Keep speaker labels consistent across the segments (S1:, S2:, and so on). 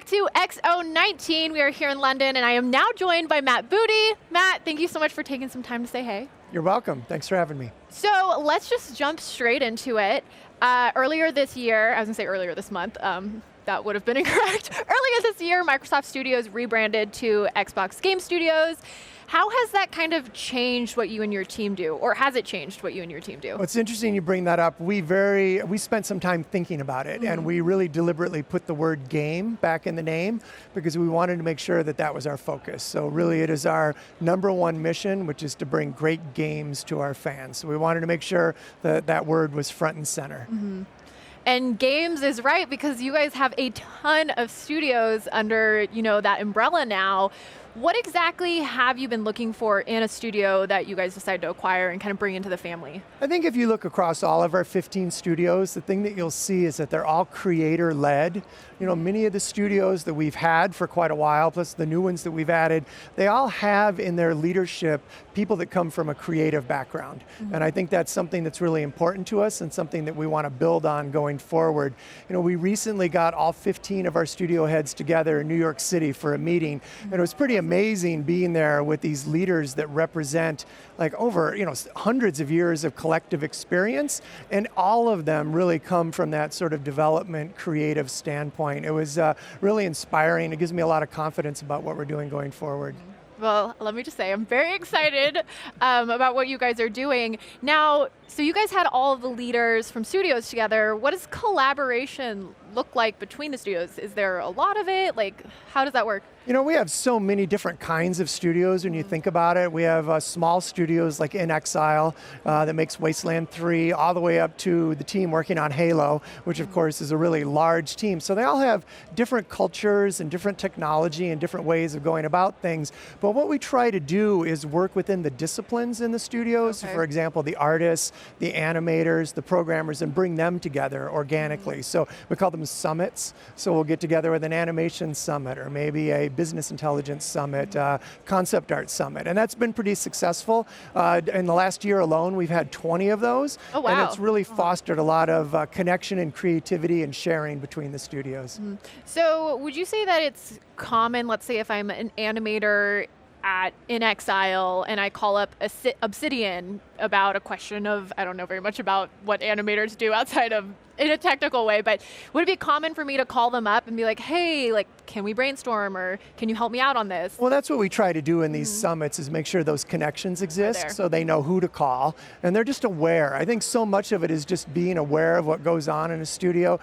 S1: back to X019. We are here in London, and I am now joined by Matt Booty. Matt, thank you so much for taking some time to say hey.
S2: You're welcome. Thanks for having me.
S1: So let's just jump straight into it. Earlier this year, I was going to say earlier this month, that would have been incorrect. Earlier this year, Microsoft Studios rebranded to Xbox Game Studios. How has that kind of changed what you and your team do? Or has it changed what you and your team do?
S2: Well, it's interesting you bring that up. We spent some time thinking about it, and we really deliberately put the word game back in the name because we wanted to make sure that that was our focus. So really it is our #1 mission, which is to bring great games to our fans. So we wanted to make sure that that word was front and center.
S1: And games is right, because you guys have a ton of studios under that umbrella now. What exactly have you been looking for in a studio that you guys decided to acquire and kind of bring into the family?
S2: I think if you look across all of our 15 studios, the thing that you'll see is that they're all creator-led. Many of the studios that we've had for quite a while, plus the new ones that we've added, they all have in their leadership people that come from a creative background. And I think that's something that's really important to us and something that we want to build on going forward. We recently got all 15 of our studio heads together in New York City for a meeting, and it was pretty amazing being there with these leaders that represent like over hundreds of years of collective experience, and all of them really come from that sort of development creative standpoint. It was really inspiring. It gives me a lot of confidence about what we're doing going forward.
S1: Well, let me just say, I'm very excited about what you guys are doing. Now, so you guys had all of the leaders from studios together. What does collaboration look like between the studios? Is there a lot of it? Like, how does that work?
S2: We have so many different kinds of studios when you think about it. We have small studios like In Exile that makes Wasteland 3, all the way up to the team working on Halo, which of course is a really large team. So they all have different cultures and different technology and different ways of going about things. But what we try to do is work within the disciplines in the studios. Okay. For example, the artists, the animators, the programmers, and bring them together organically. So we call them summits. So we'll get together with an animation summit, or maybe a business intelligence summit, concept art summit, and that's been pretty successful. In the last year alone, we've had 20 of those.
S1: Oh, wow.
S2: And it's really fostered a lot of connection and creativity and sharing between the studios.
S1: So would you say that it's common, let's say if I'm an animator in Exile and I call up Obsidian about a question of, I don't know very much about what animators do outside of in a technical way, but would it be common for me to call them up and be like, hey, can we brainstorm, or can you help me out on this?
S2: Well, that's what we try to do in these summits, is make sure those connections exist so they know who to call, and they're just aware. I think so much of it is just being aware of what goes on in a studio.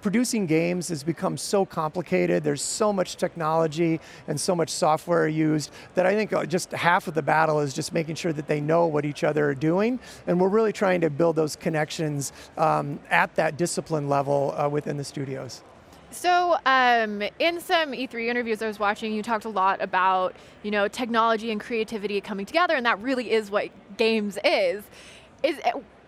S2: Producing games has become so complicated. There's so much technology and so much software used that I think just half of the battle is just making sure that they know what each other are doing, and we're really trying to build those connections at that discipline level within the studios.
S1: So in some E3 interviews I was watching, you talked a lot about technology and creativity coming together, and that really is what games is.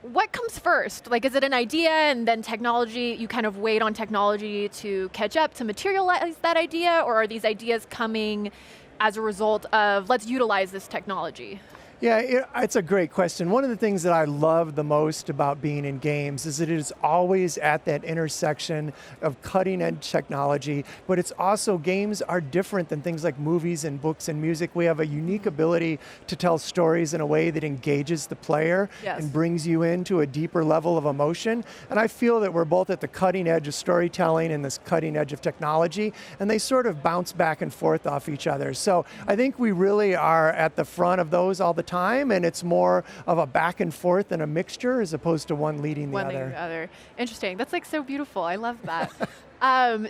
S1: What comes first? Is it an idea and then technology, you kind of wait on technology to catch up, to materialize that idea, or are these ideas coming as a result of, let's utilize this technology?
S2: Yeah, it's a great question. One of the things that I love the most about being in games is that it is always at that intersection of cutting edge technology, but it's also, games are different than things like movies and books and music. We have a unique ability to tell stories in a way that engages the player and brings you into a deeper level of emotion. And I feel that we're both at the cutting edge of storytelling and this cutting edge of technology, and they sort of bounce back and forth off each other. So I think we really are at the front of those all the time, and it's more of a back and forth and a mixture as opposed to one leading the other.
S1: Interesting. That's so beautiful. I love that.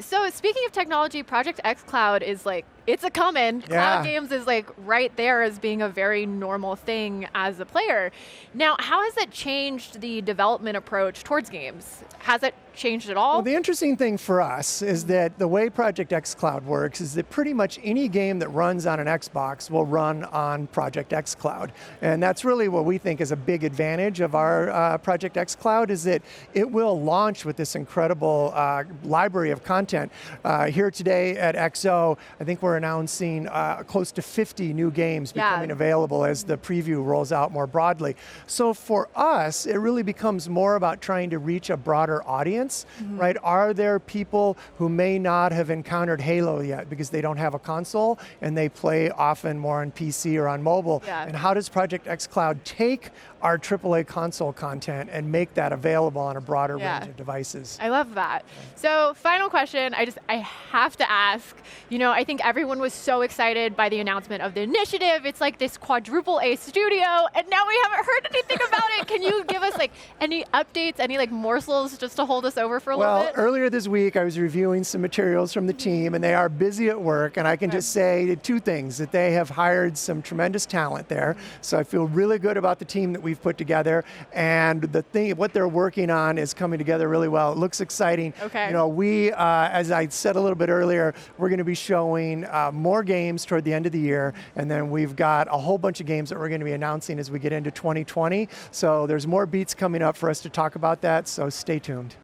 S1: So speaking of technology, Project X Cloud is it's a coming. Cloud games is right there as being a very normal thing as a player. Now, how has that changed the development approach towards games? Has it changed at all?
S2: Well, the interesting thing for us is that the way Project X Cloud works is that pretty much any game that runs on an Xbox will run on Project X Cloud. And that's really what we think is a big advantage of our Project X Cloud, is that it will launch with this incredible library of content. Here today at XO, I think we're announcing close to 50 new games becoming available as the preview rolls out more broadly. So for us, it really becomes more about trying to reach a broader audience, right? Are there people who may not have encountered Halo yet because they don't have a console and they play often more on PC or on mobile? And how does Project xCloud take our AAA console content and make that available on a broader range of devices?
S1: I love that. So final question, I have to ask, I think everyone was so excited by the announcement of the initiative. It's like this quadruple A studio, and now we haven't heard anything about it. Can you give us any updates, any morsels just to hold us over for a little bit?
S2: Well, earlier this week I was reviewing some materials from the team, and they are busy at work, and I can just say two things, that they have hired some tremendous talent there. So I feel really good about the team that we've put together, and what they're working on is coming together really well. It looks exciting. We, as I said a little bit earlier, we're going to be showing more games toward the end of the year, and then we've got a whole bunch of games that we're going to be announcing as we get into 2020. So there's more beats coming up for us to talk about that, so stay tuned.